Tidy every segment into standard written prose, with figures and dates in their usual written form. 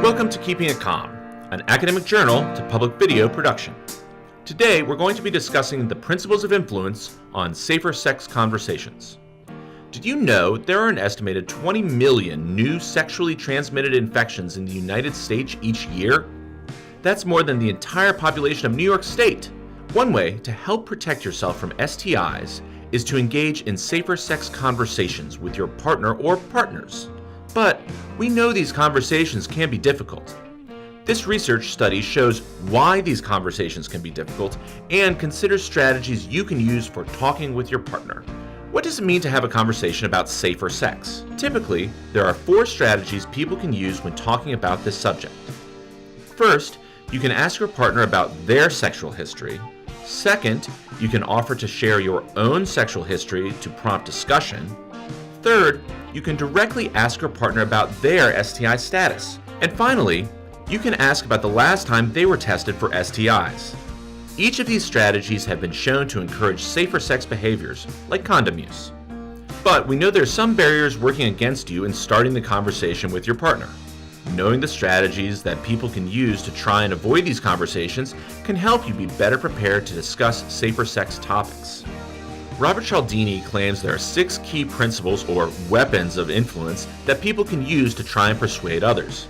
Welcome to Keeping It Calm, an academic journal to public video production. Today, we're going to be discussing the principles of influence on safer sex conversations. Did you know there are an estimated 20 million new sexually transmitted infections in the United States each year? That's more than the entire population of New York State. One way to help protect yourself from STIs is to engage in safer sex conversations with your partner or partners. But we know these conversations can be difficult. This research study shows why these conversations can be difficult and considers strategies you can use for talking with your partner. What does it mean to have a conversation about safer sex? Typically, there are 4 strategies people can use when talking about this subject. First, you can ask your partner about their sexual history. Second, you can offer to share your own sexual history to prompt discussion. Third, you can directly ask your partner about their STI status. And finally, you can ask about the last time they were tested for STIs. Each of these strategies have been shown to encourage safer sex behaviors, like condom use. But we know there are some barriers working against you in starting the conversation with your partner. Knowing the strategies that people can use to try and avoid these conversations can help you be better prepared to discuss safer sex topics. Robert Cialdini claims there are 6 key principles or weapons of influence that people can use to try and persuade others.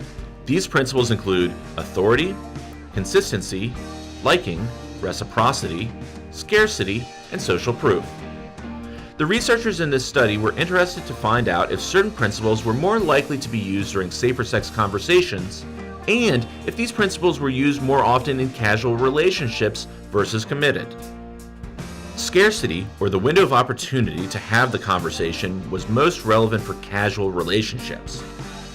These principles include authority, consistency, liking, reciprocity, scarcity, and social proof. The researchers in this study were interested to find out if certain principles were more likely to be used during safer sex conversations, and if these principles were used more often in casual relationships versus committed. Scarcity, or the window of opportunity to have the conversation, was most relevant for casual relationships.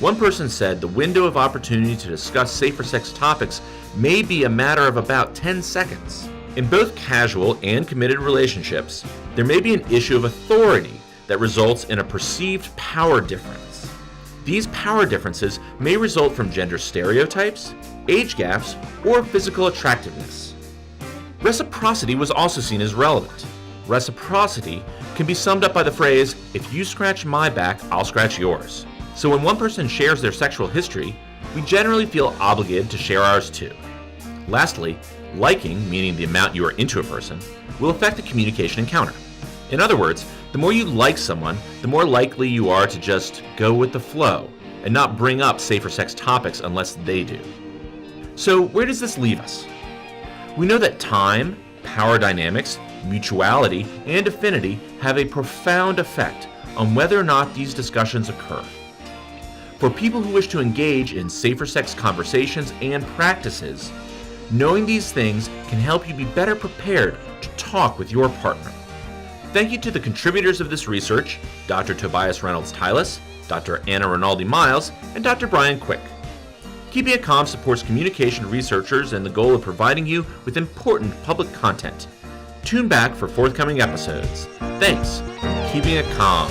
One person said the window of opportunity to discuss safer sex topics may be a matter of about 10 seconds. In both casual and committed relationships, there may be an issue of authority that results in a perceived power difference. These power differences may result from gender stereotypes, age gaps, or physical attractiveness. Reciprocity was also seen as relevant. Reciprocity can be summed up by the phrase, "If you scratch my back, I'll scratch yours." So when one person shares their sexual history, we generally feel obligated to share ours too. Lastly, liking, meaning the amount you are into a person, will affect the communication encounter. In other words, the more you like someone, the more likely you are to just go with the flow and not bring up safer sex topics unless they do. So where does this leave us? We know that time, power dynamics, mutuality, and affinity have a profound effect on whether or not these discussions occur. For people who wish to engage in safer sex conversations and practices, knowing these things can help you be better prepared to talk with your partner. Thank you to the contributors of this research, Dr. Tobias Reynolds-Tylus, Dr. Anna Rinaldi-Miles, and Dr. Brian Quick. Keeping It Calm supports communication researchers and the goal of providing you with important public content. Tune back for forthcoming episodes. Thanks. Keeping It Calm.